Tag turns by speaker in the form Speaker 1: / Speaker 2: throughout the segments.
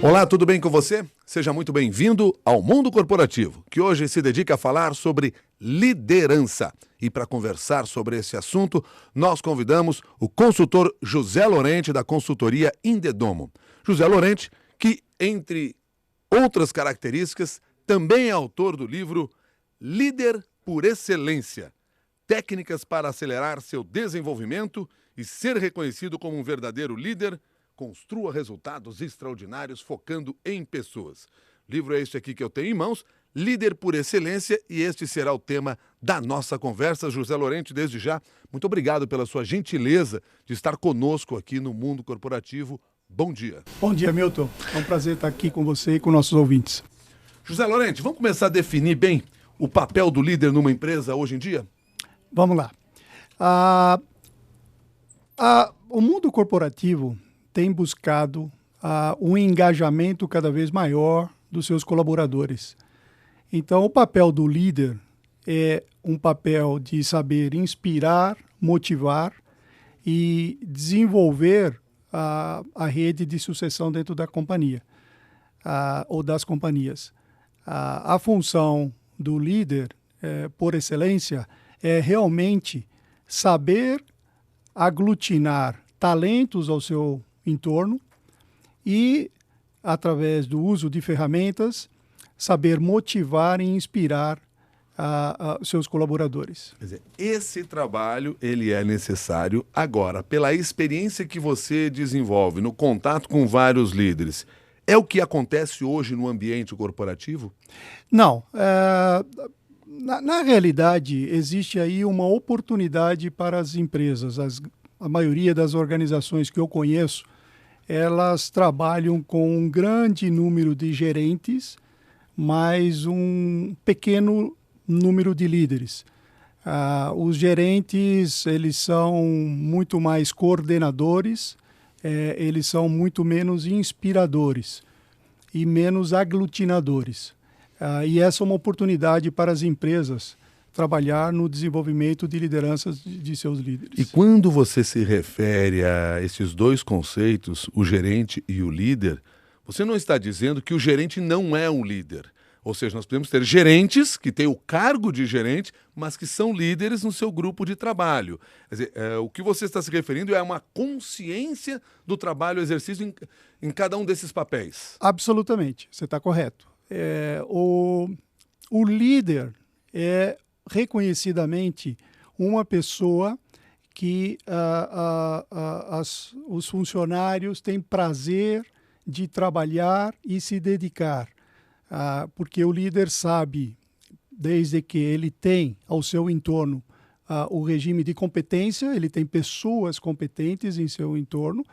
Speaker 1: Olá, tudo bem com você? Seja muito bem-vindo ao Mundo Corporativo, que hoje se dedica a falar sobre liderança. E para conversar sobre esse assunto, nós convidamos o consultor José Lorente, da consultoria Indedomo. José Lorente, que, entre outras características, também é autor do livro Líder por Excelência: Técnicas para acelerar seu desenvolvimento e ser reconhecido como um verdadeiro líder. Construa resultados extraordinários focando em pessoas. O livro é este aqui que eu tenho em mãos, Líder por Excelência, e este será o tema da nossa conversa. José Lorente, desde já, muito obrigado pela sua gentileza de estar conosco aqui no Mundo Corporativo. Bom dia.
Speaker 2: Bom dia, Milton. É um prazer estar aqui com você e com nossos ouvintes.
Speaker 1: José Lorente, vamos começar a definir bem o papel do líder numa empresa hoje em dia?
Speaker 2: Vamos lá. O mundo corporativo tem buscado um engajamento cada vez maior dos seus colaboradores. Então, o papel do líder é um papel de saber inspirar, motivar e desenvolver a rede de sucessão dentro da companhia ou das companhias. A função do líder, por excelência, é realmente saber aglutinar talentos ao seu entorno e, através do uso de ferramentas, saber motivar e inspirar seus colaboradores.
Speaker 1: Quer dizer, esse trabalho ele é necessário agora, pela experiência que você desenvolve no contato com vários líderes. É o que acontece hoje no ambiente corporativo?
Speaker 2: Não. Na realidade, existe aí uma oportunidade para as empresas. A maioria das organizações que eu conheço, elas trabalham com um grande número de gerentes, mais um pequeno número de líderes. Os gerentes, eles são muito mais coordenadores, eles são muito menos inspiradores e menos aglutinadores. E essa é uma oportunidade para as empresas trabalhar no desenvolvimento de lideranças de seus líderes.
Speaker 1: E quando você se refere a esses dois conceitos, o gerente e o líder, você não está dizendo que o gerente não é um líder. Ou seja, nós podemos ter gerentes que têm o cargo de gerente, mas que são líderes no seu grupo de trabalho. Quer dizer, o que você está se referindo é uma consciência do trabalho exercido em cada um desses papéis.
Speaker 2: Absolutamente, você está correto. O líder é reconhecidamente uma pessoa que os funcionários têm prazer de trabalhar e se dedicar, porque o líder sabe, desde que ele tem ao seu entorno o regime de competência, ele tem pessoas competentes em seu entorno,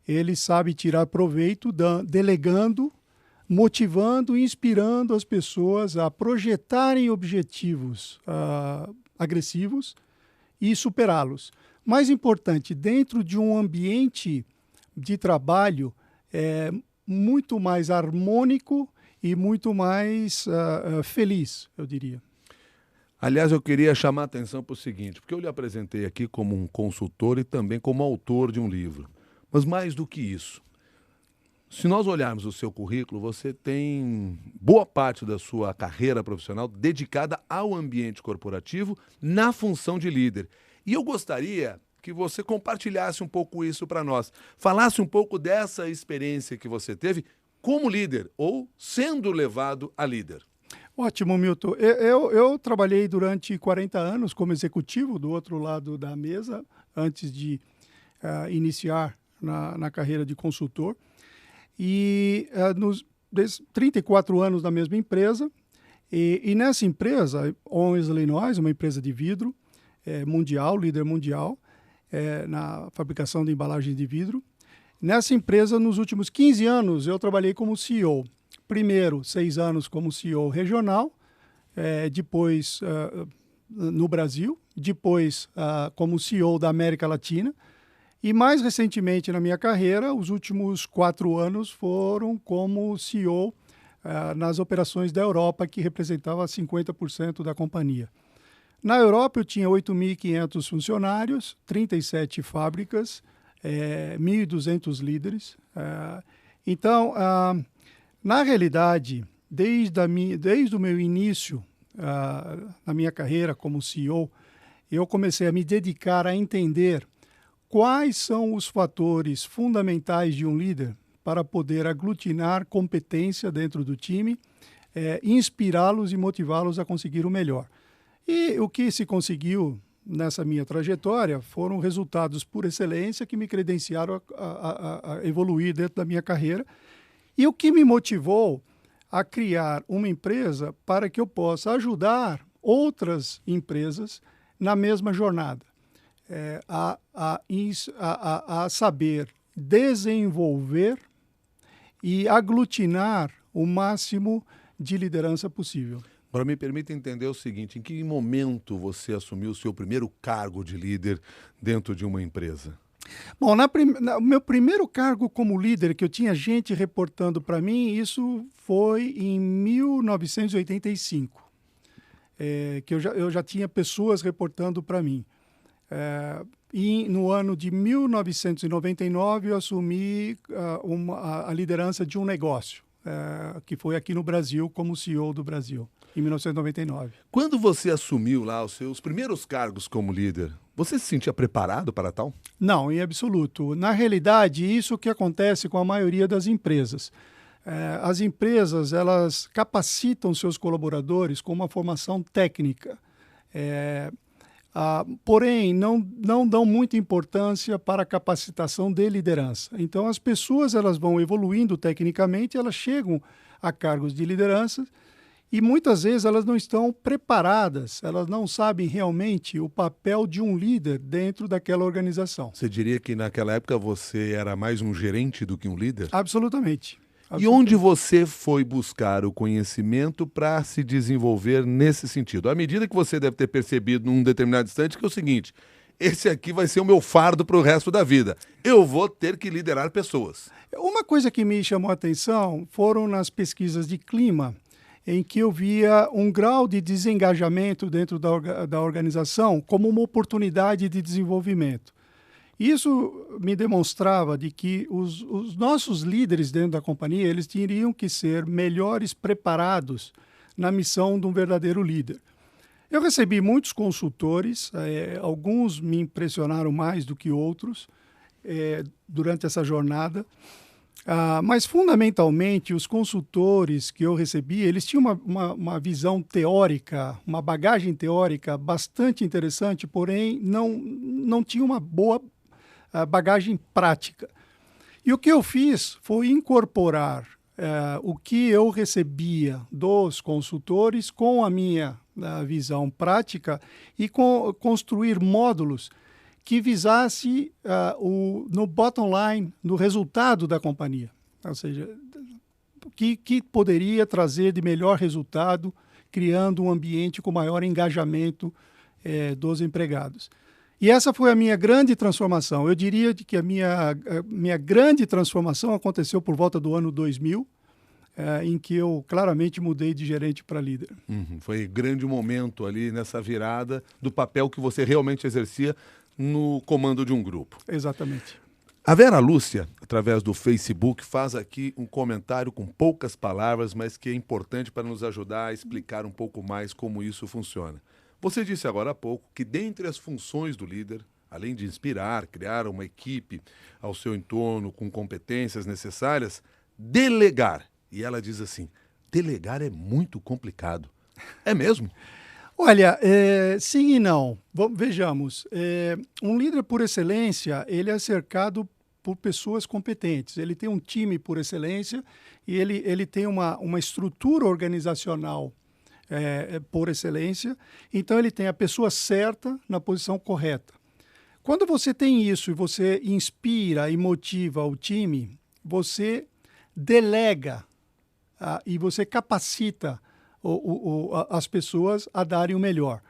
Speaker 2: ele sabe tirar proveito delegando, motivando e inspirando as pessoas a projetarem objetivos agressivos e superá-los. Mais importante, dentro de um ambiente de trabalho muito mais harmônico e muito mais feliz, eu diria.
Speaker 1: Aliás, eu queria chamar a atenção para o seguinte, porque eu lhe apresentei aqui como um consultor e também como autor de um livro. Mas mais do que isso, se nós olharmos o seu currículo, você tem boa parte da sua carreira profissional dedicada ao ambiente corporativo na função de líder. E eu gostaria que você compartilhasse um pouco isso para nós. Falasse um pouco dessa experiência que você teve como líder ou sendo levado a líder.
Speaker 2: Ótimo, Milton. Eu trabalhei durante 40 anos como executivo do outro lado da mesa, antes de iniciar na carreira de consultor. E nos 34 anos na mesma empresa, e nessa empresa, Owens Illinois, uma empresa de vidro mundial, líder mundial, na fabricação de embalagens de vidro. Nessa empresa, nos últimos 15 anos, eu trabalhei como CEO. Primeiro, 6 anos como CEO regional, depois no Brasil, depois como CEO da América Latina. E mais recentemente na minha carreira, os últimos 4 anos foram como CEO nas operações da Europa, que representava 50% da companhia. Na Europa eu tinha 8.500 funcionários, 37 fábricas, 1.200 líderes, Então, na realidade, desde o meu início na minha carreira como CEO, eu comecei a me dedicar a entender quais são os fatores fundamentais de um líder para poder aglutinar competência dentro do time, inspirá-los e motivá-los a conseguir o melhor. E o que se conseguiu nessa minha trajetória foram resultados por excelência que me credenciaram a evoluir dentro da minha carreira. E o que me motivou a criar uma empresa para que eu possa ajudar outras empresas na mesma jornada, a saber desenvolver e aglutinar o máximo de liderança possível.
Speaker 1: Agora, me permita entender o seguinte, em que momento você assumiu o seu primeiro cargo de líder dentro de uma empresa?
Speaker 2: Bom, o meu primeiro cargo como líder, que eu tinha gente reportando para mim, isso foi em 1985, que eu já tinha pessoas reportando para mim. E no ano de 1999, eu assumi a liderança de um negócio, que foi aqui no Brasil, como CEO do Brasil, em 1999.
Speaker 1: Quando você assumiu lá os seus primeiros cargos como líder, você se sentia preparado para tal?
Speaker 2: Não, em absoluto. Na realidade, isso que acontece com a maioria das empresas. As empresas, elas capacitam seus colaboradores com uma formação técnica, porém, não dão muita importância para a capacitação de liderança. Então, as pessoas elas vão evoluindo tecnicamente, elas chegam a cargos de liderança e muitas vezes elas não estão preparadas, elas não sabem realmente o papel de um líder dentro daquela organização.
Speaker 1: Você diria que naquela época você era mais um gerente do que um líder?
Speaker 2: Absolutamente.
Speaker 1: E onde você foi buscar o conhecimento para se desenvolver nesse sentido? À medida que você deve ter percebido num determinado instante que é o seguinte, esse aqui vai ser o meu fardo para o resto da vida. Eu vou ter que liderar pessoas.
Speaker 2: Uma coisa que me chamou a atenção foram nas pesquisas de clima, em que eu via um grau de desengajamento dentro da organização como uma oportunidade de desenvolvimento. Isso me demonstrava de que os nossos líderes dentro da companhia, eles teriam que ser melhores preparados na missão de um verdadeiro líder. Eu recebi muitos consultores, alguns me impressionaram mais do que outros durante essa jornada, mas fundamentalmente os consultores que eu recebi, eles tinham uma visão teórica, uma bagagem teórica bastante interessante, porém não tinham uma boa bagagem prática. E o que eu fiz foi incorporar o que eu recebia dos consultores com a minha visão prática e construir módulos que visasse no bottom line, no resultado da companhia. Ou seja, que poderia trazer de melhor resultado, criando um ambiente com maior engajamento dos empregados. E essa foi a minha grande transformação. Eu diria que a minha grande transformação aconteceu por volta do ano 2000, em que eu claramente mudei de gerente para líder.
Speaker 1: Foi um grande momento ali nessa virada do papel que você realmente exercia no comando de um grupo.
Speaker 2: Exatamente.
Speaker 1: A Vera Lúcia, através do Facebook, faz aqui um comentário com poucas palavras, mas que é importante para nos ajudar a explicar um pouco mais como isso funciona. Você disse agora há pouco que dentre as funções do líder, além de inspirar, criar uma equipe ao seu entorno com competências necessárias, delegar. E ela diz assim, delegar é muito complicado. É mesmo?
Speaker 2: Olha, sim e não. Vejamos, um líder por excelência, ele é cercado por pessoas competentes. Ele tem um time por excelência e ele tem uma estrutura organizacional por excelência. Então, ele tem a pessoa certa na posição correta. Quando você tem isso e você inspira e motiva o time, você delega e você capacita as pessoas a darem o melhor.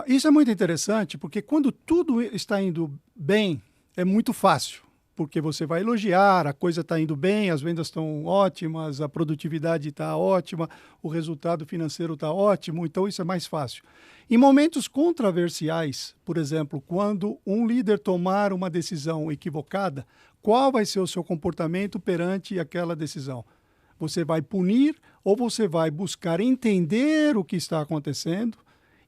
Speaker 2: Isso é muito interessante, porque quando tudo está indo bem, é muito fácil. porque você vai elogiar, a coisa está indo bem, as vendas estão ótimas, a produtividade está ótima, o resultado financeiro está ótimo, então isso é mais fácil. Em momentos controversiais, por exemplo, quando um líder tomar uma decisão equivocada, qual vai ser o seu comportamento perante aquela decisão? Você vai punir ou você vai buscar entender o que está acontecendo,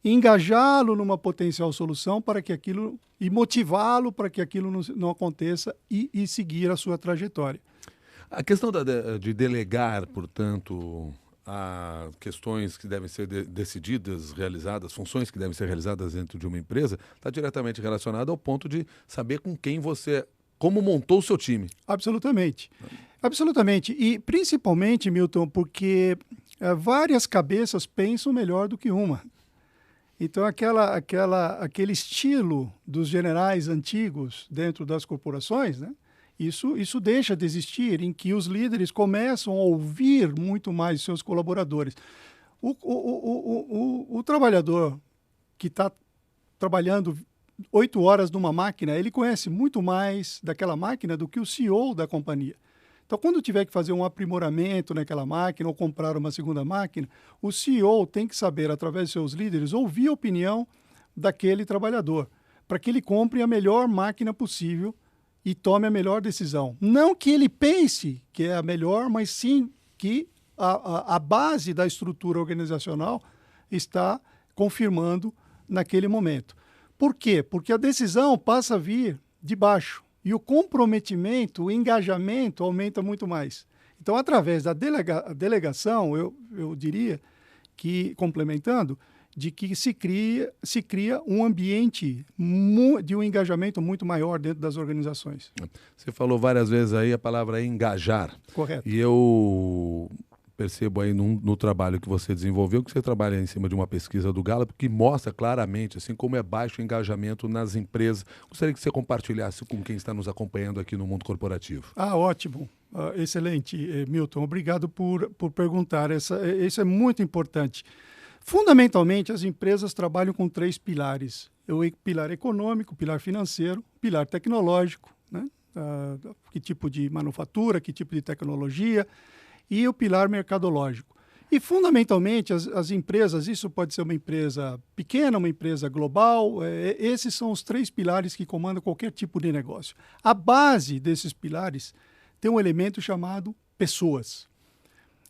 Speaker 2: engajá-lo numa potencial solução para que aquilo e motivá-lo para que aquilo não aconteça e seguir a sua trajetória.
Speaker 1: A questão de delegar, portanto, a questões que devem ser decididas, realizadas, funções que devem ser realizadas dentro de uma empresa, está diretamente relacionada ao ponto de saber com quem você, como montou o seu time.
Speaker 2: Absolutamente. Absolutamente. E principalmente, Milton, porque várias cabeças pensam melhor do que uma. Então, aquele estilo dos generais antigos dentro das corporações, né? Isso deixa de existir, em que os líderes começam a ouvir muito mais seus colaboradores. O trabalhador que está trabalhando 8 horas numa máquina, ele conhece muito mais daquela máquina do que o CEO da companhia. Então, quando tiver que fazer um aprimoramento naquela máquina ou comprar uma segunda máquina, o CEO tem que saber, através de seus líderes, ouvir a opinião daquele trabalhador, para que ele compre a melhor máquina possível e tome a melhor decisão. Não que ele pense que é a melhor, mas sim que a base da estrutura organizacional está confirmando naquele momento. Por quê? Porque a decisão passa a vir de baixo. E o comprometimento, o engajamento aumenta muito mais. Então, através da delegação, eu diria que, complementando, de que se cria um ambiente de um engajamento muito maior dentro das organizações.
Speaker 1: Você falou várias vezes aí a palavra engajar.
Speaker 2: Correto.
Speaker 1: E eu percebo aí no trabalho que você desenvolveu, que você trabalha em cima de uma pesquisa do Gallup, que mostra claramente assim, como é baixo o engajamento nas empresas. Gostaria que você compartilhasse com quem está nos acompanhando aqui no mundo corporativo.
Speaker 2: Ótimo. Excelente, Milton. Obrigado por perguntar. Isso é muito importante. Fundamentalmente, as empresas trabalham com 3 pilares. O pilar econômico, pilar financeiro, pilar tecnológico, né? Que tipo de manufatura, que tipo de tecnologia, e o pilar mercadológico. E, fundamentalmente, as empresas, isso pode ser uma empresa pequena, uma empresa global, esses são os 3 pilares que comandam qualquer tipo de negócio. A base desses pilares tem um elemento chamado pessoas.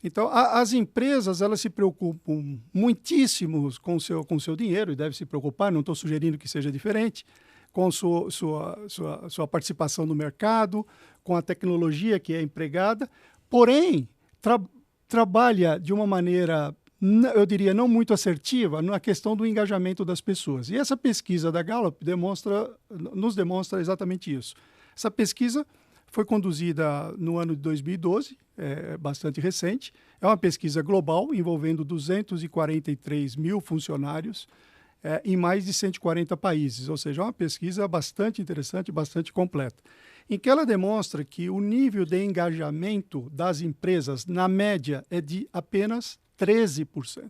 Speaker 2: Então, as empresas, elas se preocupam muitíssimo com o seu dinheiro, e devem se preocupar, não estou sugerindo que seja diferente, com sua participação no mercado, com a tecnologia que é empregada, porém, trabalha de uma maneira, eu diria, não muito assertiva na questão do engajamento das pessoas. E essa pesquisa da Gallup nos demonstra exatamente isso. Essa pesquisa foi conduzida no ano de 2012, é bastante recente. É uma pesquisa global envolvendo 243 mil funcionários em mais de 140 países, ou seja, é uma pesquisa bastante interessante, bastante completa, em que ela demonstra que o nível de engajamento das empresas, na média, é de apenas 13%.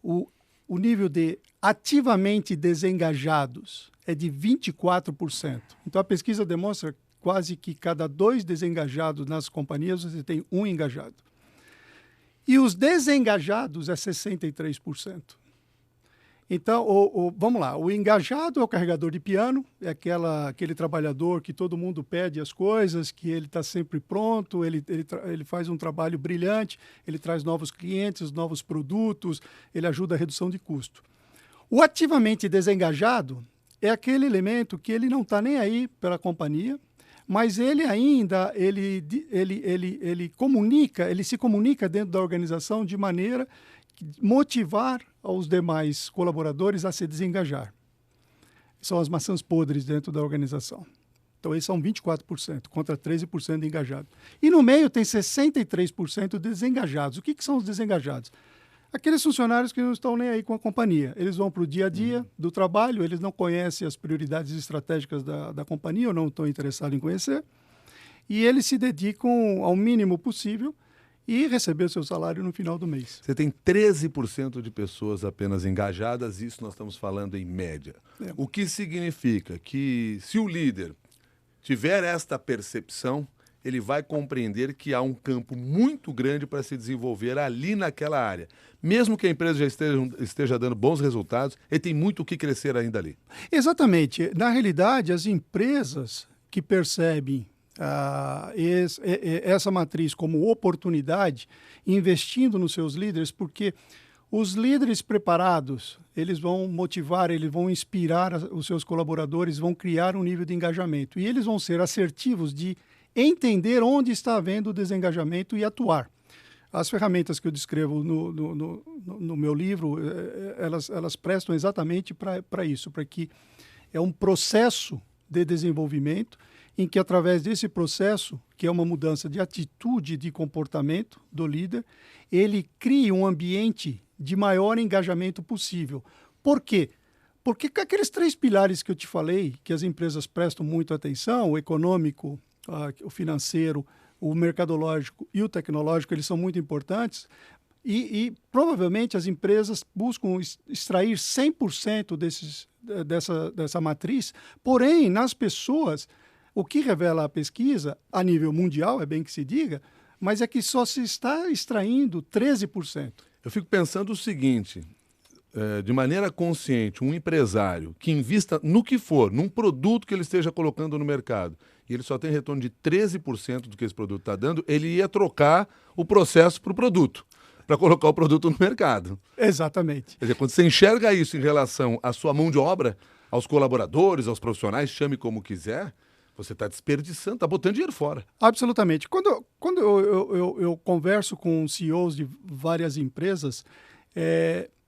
Speaker 2: O nível de ativamente desengajados é de 24%. Então, a pesquisa demonstra quase que cada 2 desengajados nas companhias, você tem 1 engajado. E os desengajados é 63%. Então, vamos lá, o engajado é o carregador de piano, é aquele trabalhador que todo mundo pede as coisas, que ele está sempre pronto, ele faz um trabalho brilhante, ele traz novos clientes, novos produtos, ele ajuda a redução de custo. O ativamente desengajado é aquele elemento que ele não está nem aí pela companhia, mas ele ainda se comunica dentro da organização de maneira que motivar aos demais colaboradores a se desengajar. São as maçãs podres dentro da organização. Então, esses são 24%, contra 13% de engajado. E no meio tem 63% de desengajados. O que são os desengajados? Aqueles funcionários que não estão nem aí com a companhia. Eles vão para o dia a dia do trabalho, eles não conhecem as prioridades estratégicas da companhia, ou não estão interessados em conhecer, e eles se dedicam ao mínimo possível e receber o seu salário no final do mês.
Speaker 1: Você tem 13% de pessoas apenas engajadas, isso nós estamos falando em média. O que significa que se o líder tiver esta percepção, ele vai compreender que há um campo muito grande para se desenvolver ali naquela área. Mesmo que a empresa já esteja dando bons resultados, ele tem muito o que crescer ainda ali.
Speaker 2: Exatamente. Na realidade, as empresas que percebem essa matriz como oportunidade, investindo nos seus líderes, porque os líderes preparados, eles vão motivar, eles vão inspirar os seus colaboradores, vão criar um nível de engajamento. E eles vão ser assertivos de entender onde está havendo o desengajamento e atuar. As ferramentas que eu descrevo no meu livro, elas prestam exatamente para isso, para que é um processo de desenvolvimento em que, através desse processo, que é uma mudança de atitude, de comportamento do líder, ele cria um ambiente de maior engajamento possível. Por quê? Porque com aqueles 3 pilares que eu te falei, que as empresas prestam muito atenção, o econômico, o financeiro, o mercadológico e o tecnológico, eles são muito importantes, e provavelmente as empresas buscam extrair 100% dessa matriz, porém, nas pessoas, o que revela a pesquisa, a nível mundial, é bem que se diga, mas é que só se está extraindo 13%.
Speaker 1: Eu fico pensando o seguinte, de maneira consciente, um empresário que invista no que for, num produto que ele esteja colocando no mercado, e ele só tem retorno de 13% do que esse produto está dando, ele ia trocar o processo para o produto, para colocar o produto no mercado.
Speaker 2: Exatamente.
Speaker 1: Quer dizer, quando você enxerga isso em relação à sua mão de obra, aos colaboradores, aos profissionais, chame como quiser, você está desperdiçando, está botando dinheiro fora.
Speaker 2: Absolutamente. Quando eu converso com CEOs de várias empresas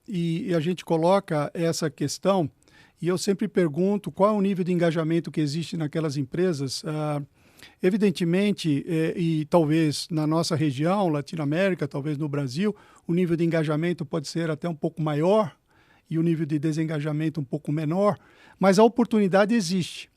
Speaker 2: e a gente coloca essa questão, e eu sempre pergunto qual é o nível de engajamento que existe naquelas empresas. Evidentemente, e talvez na nossa região, Latinoamérica, talvez no Brasil, o nível de engajamento pode ser até um pouco maior e o nível de desengajamento um pouco menor, mas a oportunidade existe.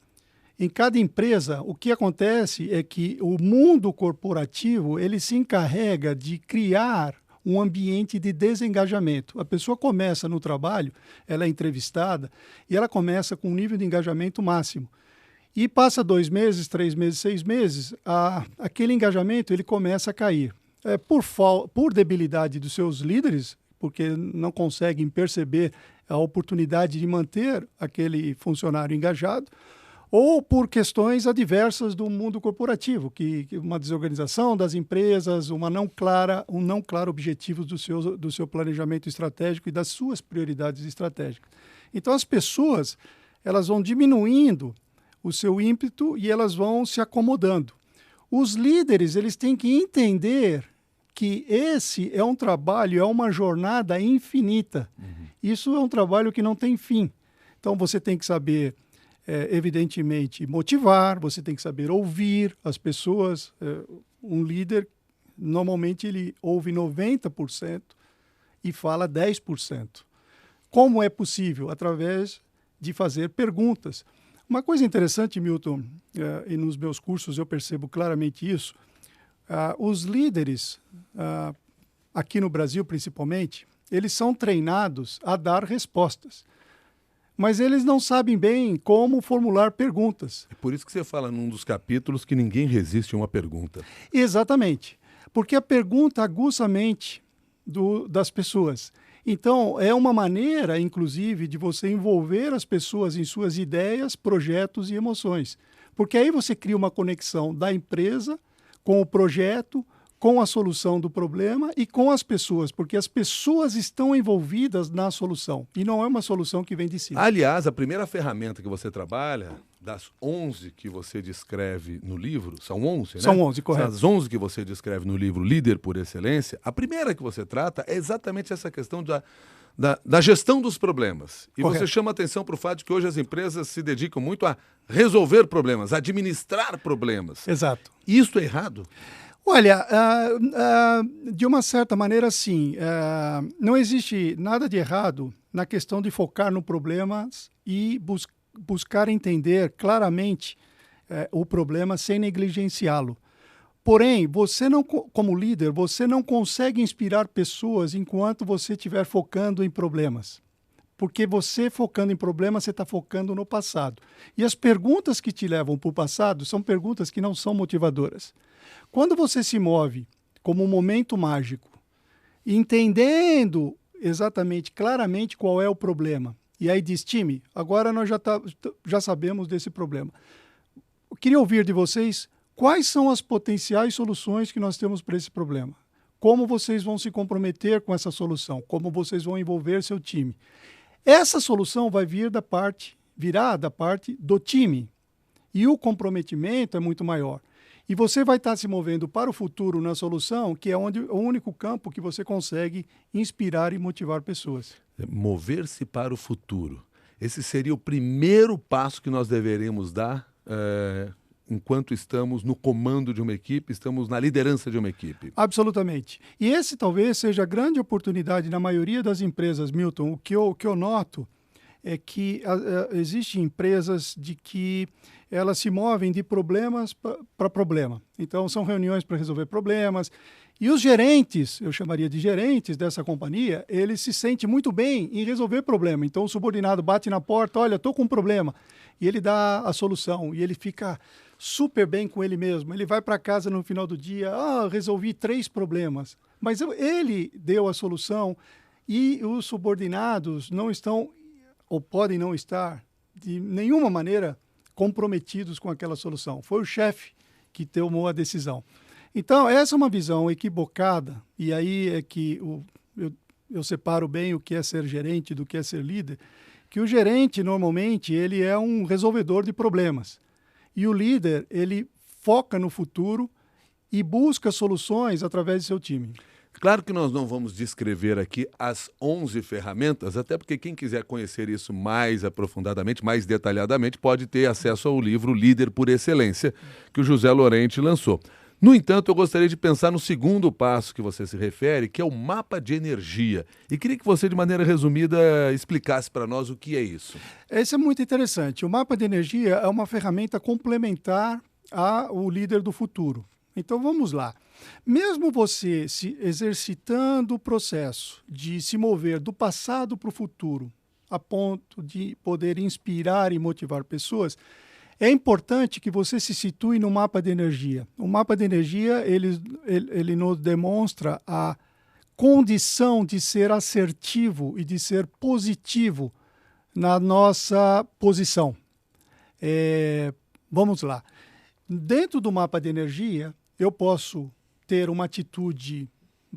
Speaker 2: Em cada empresa, o que acontece é que o mundo corporativo ele se encarrega de criar um ambiente de desengajamento. A pessoa começa no trabalho, ela é entrevistada e ela começa com um nível de engajamento máximo. E passa 2 meses, 3 meses, 6 meses, aquele engajamento ele começa a cair. Por debilidade dos seus líderes, porque não conseguem perceber a oportunidade de manter aquele funcionário engajado, ou por questões adversas do mundo corporativo, que uma desorganização das empresas, um não claro objetivo do seu planejamento estratégico e das suas prioridades estratégicas. Então, as pessoas elas vão diminuindo o seu ímpeto e elas vão se acomodando. Os líderes eles têm que entender que esse é um trabalho, é uma jornada infinita. Isso é um trabalho que não tem fim. Então, você tem que saber evidentemente, motivar, você tem que saber ouvir as pessoas. Um líder, normalmente, ele ouve 90% e fala 10%. Como é possível? Através de fazer perguntas. Uma coisa interessante, Milton, e nos meus cursos eu percebo claramente isso, os líderes, aqui no Brasil principalmente, eles são treinados a dar respostas. Mas eles não sabem bem como formular perguntas.
Speaker 1: É por isso que você fala num dos capítulos que ninguém resiste a uma pergunta.
Speaker 2: Exatamente. Porque a pergunta aguça a mente das pessoas. Então, é uma maneira, inclusive, de você envolver as pessoas em suas ideias, projetos e emoções. Porque aí você cria uma conexão da empresa com o projeto, com a solução do problema e com as pessoas, porque as pessoas estão envolvidas na solução e não é uma solução que vem de cima.
Speaker 1: Aliás, a primeira ferramenta que você trabalha, das 11 que você descreve no livro, são 11, né?
Speaker 2: São 11, correto.
Speaker 1: São as 11 que você descreve no livro Líder por Excelência, a primeira que você trata é exatamente essa questão da gestão dos problemas. E correto. Você chama atenção para o fato de que hoje as empresas se dedicam muito a resolver problemas, a administrar problemas.
Speaker 2: Exato.
Speaker 1: Isso é errado?
Speaker 2: Olha, de uma certa maneira, sim. Não existe nada de errado na questão de focar no problema e buscar entender claramente o problema sem negligenciá-lo. Porém, você não, como líder, você não consegue inspirar pessoas enquanto você estiver focando em problemas. porque você focando em problema, você está focando no passado. E as perguntas que te levam para o passado são perguntas que não são motivadoras. Quando você se move como um momento mágico, entendendo exatamente, claramente qual é o problema, e aí diz, time, agora nós já sabemos desse problema. Eu queria ouvir de vocês quais são as potenciais soluções que nós temos para esse problema. Como vocês vão se comprometer com essa solução, como vocês vão envolver seu time. Essa solução vai virá da parte do time. E o comprometimento é muito maior. E você vai estar se movendo para o futuro na solução, que é o único campo que você consegue inspirar e motivar pessoas.
Speaker 1: Mover-se para o futuro. Esse seria o primeiro passo que nós deveríamos dar enquanto estamos no comando de uma equipe, estamos na liderança de uma equipe.
Speaker 2: Absolutamente. E esse talvez seja a grande oportunidade na maioria das empresas, Milton. O que eu noto é que existem empresas de que elas se movem de problemas para problema. Então, são reuniões para resolver problemas. E os gerentes, eu chamaria de gerentes dessa companhia, eles se sentem muito bem em resolver problema. Então, o subordinado bate na porta, olha, estou com um problema. E ele dá a solução. E ele fica super bem com ele mesmo. Ele vai para casa no final do dia, resolvi 3 problemas. Mas ele deu a solução e os subordinados não estão, ou podem não estar, de nenhuma maneira comprometidos com aquela solução. Foi o chefe que tomou a decisão. Então, essa é uma visão equivocada, e aí é que eu separo bem o que é ser gerente do que é ser líder, que o gerente, normalmente, ele é um resolvedor de problemas. E o líder, ele foca no futuro e busca soluções através do seu time.
Speaker 1: Claro que nós não vamos descrever aqui as 11 ferramentas, até porque quem quiser conhecer isso mais aprofundadamente, mais detalhadamente, pode ter acesso ao livro Líder por Excelência, que o José Lorente lançou. No entanto, eu gostaria de pensar no segundo passo que você se refere, que é o mapa de energia. E queria que você, de maneira resumida, explicasse para nós o que é isso.
Speaker 2: Isso é muito interessante. O mapa de energia é uma ferramenta complementar ao líder do futuro. Então, vamos lá. Mesmo você se exercitando o processo de se mover do passado para o futuro, a ponto de poder inspirar e motivar pessoas, é importante que você se situe no mapa de energia. O mapa de energia, ele nos demonstra a condição de ser assertivo e de ser positivo na nossa posição. Vamos lá. Dentro do mapa de energia, eu posso ter uma atitude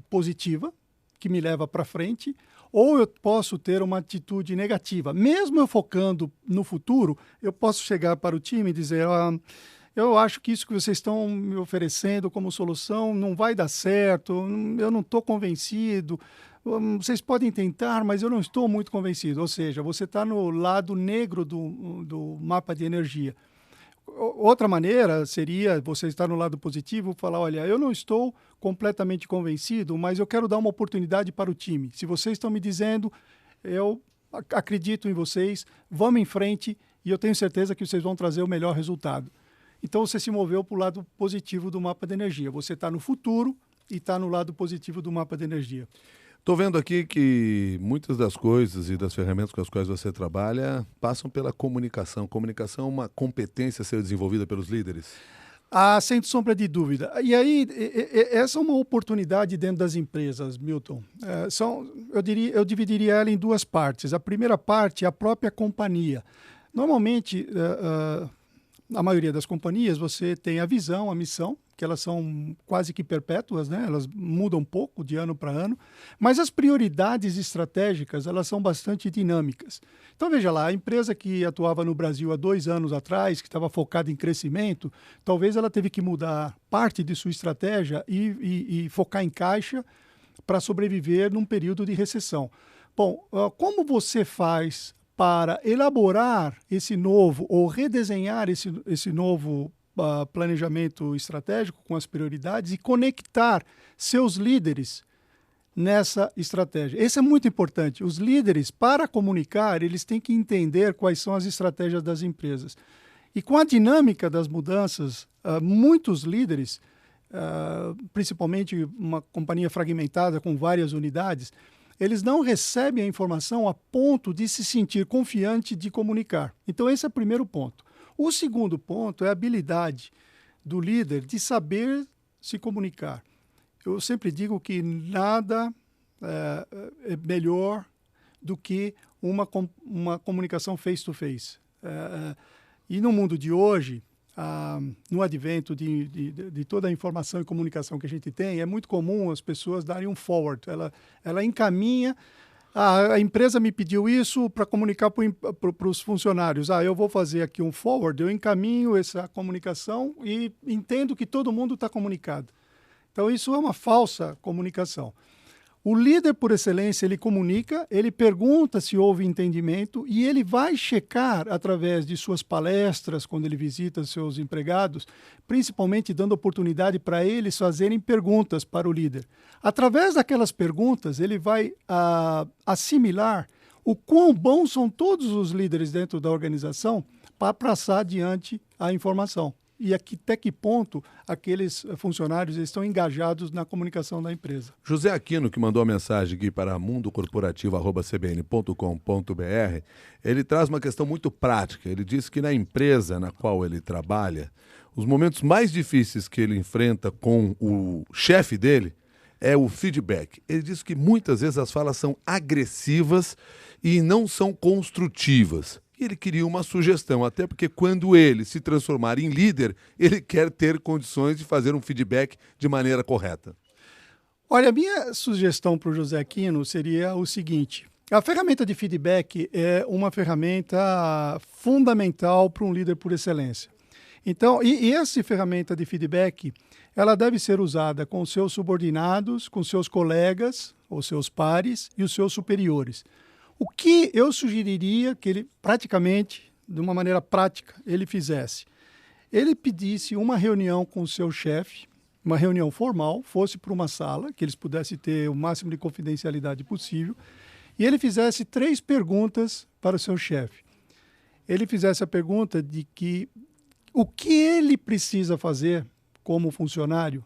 Speaker 2: positiva, que me leva para frente, ou eu posso ter uma atitude negativa. Mesmo eu focando no futuro, eu posso chegar para o time e dizer, eu acho que isso que vocês estão me oferecendo como solução não vai dar certo, eu não estou convencido, vocês podem tentar, mas eu não estou muito convencido. Ou seja, você está no lado negro do mapa de energia. Outra maneira seria você estar no lado positivo e falar, olha, eu não estou completamente convencido, mas eu quero dar uma oportunidade para o time. Se vocês estão me dizendo, eu acredito em vocês, vamos em frente e eu tenho certeza que vocês vão trazer o melhor resultado. Então você se moveu para o lado positivo do mapa de energia. Você está no futuro e está no lado positivo do mapa de energia.
Speaker 1: Estou vendo aqui que muitas das coisas e das ferramentas com as quais você trabalha passam pela comunicação. Comunicação é uma competência a ser desenvolvida pelos líderes?
Speaker 2: Sem sombra de dúvida. E aí, essa é uma oportunidade dentro das empresas, Milton. Eu dividiria ela em 2 partes. A primeira parte é a própria companhia. Normalmente, na maioria das companhias, você tem a visão, a missão, que elas são quase que perpétuas, né? Elas mudam um pouco de ano para ano, mas as prioridades estratégicas, elas são bastante dinâmicas. Então, veja lá, a empresa que atuava no Brasil há 2 anos atrás, que estava focada em crescimento, talvez ela teve que mudar parte de sua estratégia e focar em caixa para sobreviver num período de recessão. Bom, como você faz para elaborar esse novo ou redesenhar esse novo planejamento estratégico com as prioridades e conectar seus líderes nessa estratégia? Isso é muito importante. Os líderes, para comunicar, eles têm que entender quais são as estratégias das empresas. E com a dinâmica das mudanças, muitos líderes, principalmente uma companhia fragmentada com várias unidades, eles não recebem a informação a ponto de se sentir confiante de comunicar. Então, esse é o primeiro ponto. O segundo ponto é a habilidade do líder de saber se comunicar. Eu sempre digo que nada é melhor do que uma comunicação face-to-face. E no mundo de hoje, no advento de toda a informação e comunicação que a gente tem, é muito comum as pessoas darem um forward. Ela encaminha, a empresa me pediu isso para comunicar para os funcionários. Eu vou fazer aqui um forward, eu encaminho essa comunicação e entendo que todo mundo está comunicado. Então, isso é uma falsa comunicação. O líder, por excelência, ele comunica, ele pergunta se houve entendimento e ele vai checar, através de suas palestras, quando ele visita seus empregados, principalmente dando oportunidade para eles fazerem perguntas para o líder. Através daquelas perguntas, ele vai assimilar o quão bons são todos os líderes dentro da organização para passar adiante a informação. E até que ponto aqueles funcionários estão engajados na comunicação da empresa.
Speaker 1: José Aquino, que mandou a mensagem aqui para mundocorporativo@cbn.com.br, ele traz uma questão muito prática. Ele diz que na empresa na qual ele trabalha, os momentos mais difíceis que ele enfrenta com o chefe dele é o feedback. Ele diz que muitas vezes as falas são agressivas e não são construtivas. E ele queria uma sugestão, até porque quando ele se transformar em líder, ele quer ter condições de fazer um feedback de maneira correta.
Speaker 2: Olha, a minha sugestão para o José Aquino seria o seguinte: a ferramenta de feedback é uma ferramenta fundamental para um líder por excelência. Então, e essa ferramenta de feedback, ela deve ser usada com seus subordinados, com seus colegas, ou seus pares e os seus superiores. O que eu sugeriria que ele, praticamente, de uma maneira prática, ele fizesse? Ele pedisse uma reunião com o seu chefe, uma reunião formal, fosse para uma sala, que eles pudessem ter o máximo de confidencialidade possível, e ele fizesse 3 perguntas para o seu chefe. Ele fizesse a pergunta de que o que ele precisa fazer como funcionário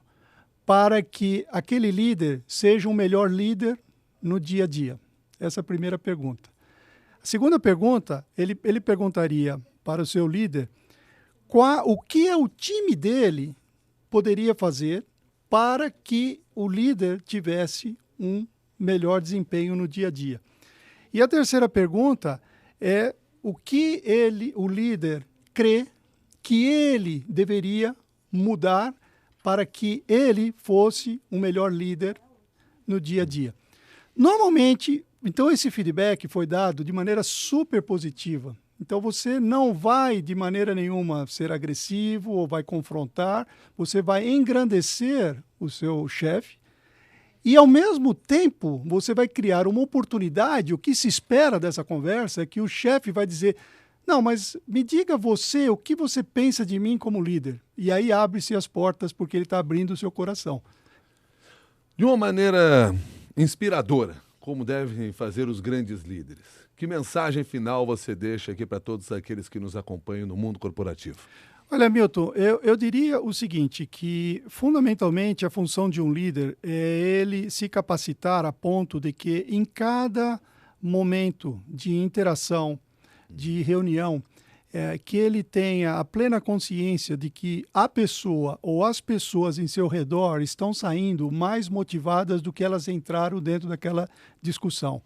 Speaker 2: para que aquele líder seja um melhor líder no dia a dia. Essa é a primeira pergunta. A segunda pergunta, ele perguntaria para o seu líder o que o time dele poderia fazer para que o líder tivesse um melhor desempenho no dia a dia. E a terceira pergunta é o que o líder crê que ele deveria mudar para que ele fosse um melhor líder no dia a dia. Normalmente, então esse feedback foi dado de maneira super positiva. Então você não vai de maneira nenhuma ser agressivo ou vai confrontar, você vai engrandecer o seu chefe e ao mesmo tempo você vai criar uma oportunidade. O que se espera dessa conversa é que o chefe vai dizer: não, mas me diga você o que você pensa de mim como líder. E aí abre-se as portas porque ele está abrindo o seu coração.
Speaker 1: De uma maneira inspiradora, como devem fazer os grandes líderes. Que mensagem final você deixa aqui para todos aqueles que nos acompanham no mundo corporativo?
Speaker 2: Olha, Milton, eu diria o seguinte, que fundamentalmente a função de um líder é ele se capacitar a ponto de que em cada momento de interação, de reunião, que ele tenha a plena consciência de que a pessoa ou as pessoas em seu redor estão saindo mais motivadas do que elas entraram dentro daquela discussão.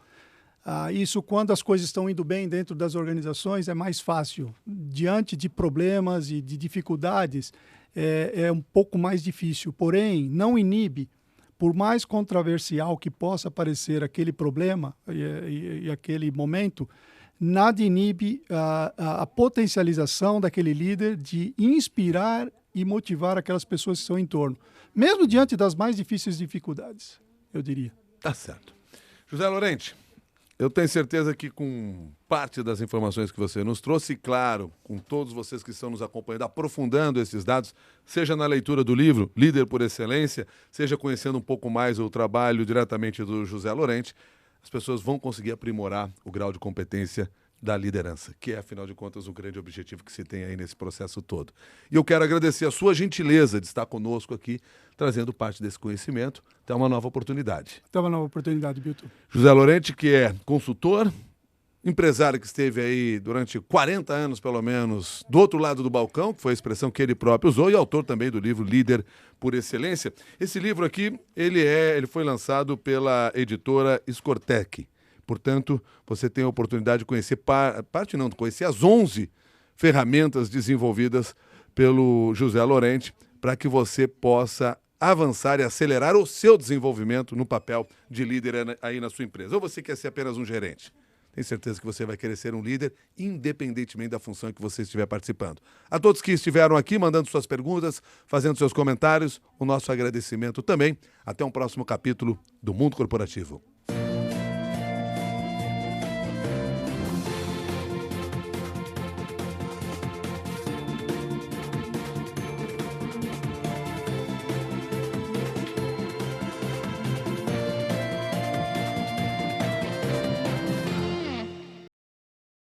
Speaker 2: Isso, quando as coisas estão indo bem dentro das organizações, é mais fácil. Diante de problemas e de dificuldades, é um pouco mais difícil. Porém, não inibe, por mais controversial que possa parecer aquele problema e aquele momento, nada inibe a potencialização daquele líder de inspirar e motivar aquelas pessoas que estão em torno, mesmo diante das mais difíceis dificuldades, eu diria.
Speaker 1: Tá certo. José Lorente, eu tenho certeza que com parte das informações que você nos trouxe, e claro, com todos vocês que estão nos acompanhando, aprofundando esses dados, seja na leitura do livro Líder por Excelência, seja conhecendo um pouco mais o trabalho diretamente do José Lorente, as pessoas vão conseguir aprimorar o grau de competência da liderança, que é, afinal de contas, um grande objetivo que se tem aí nesse processo todo. E eu quero agradecer a sua gentileza de estar conosco aqui, trazendo parte desse conhecimento. Até uma nova oportunidade.
Speaker 2: Até uma nova oportunidade, Milton.
Speaker 1: José Lorente, que é consultor, empresário que esteve aí durante 40 anos, pelo menos, do outro lado do balcão, que foi a expressão que ele próprio usou, e autor também do livro Líder por Excelência. Esse livro aqui, ele foi lançado pela editora Scortec. Portanto, você tem a oportunidade de conhecer conhecer as 11 ferramentas desenvolvidas pelo José Lorente para que você possa avançar e acelerar o seu desenvolvimento no papel de líder aí na sua empresa. Ou você quer ser apenas um gerente? Tenho certeza que você vai querer ser um líder, independentemente da função em que você estiver participando. A todos que estiveram aqui, mandando suas perguntas, fazendo seus comentários, o nosso agradecimento também. Até um próximo capítulo do Mundo Corporativo.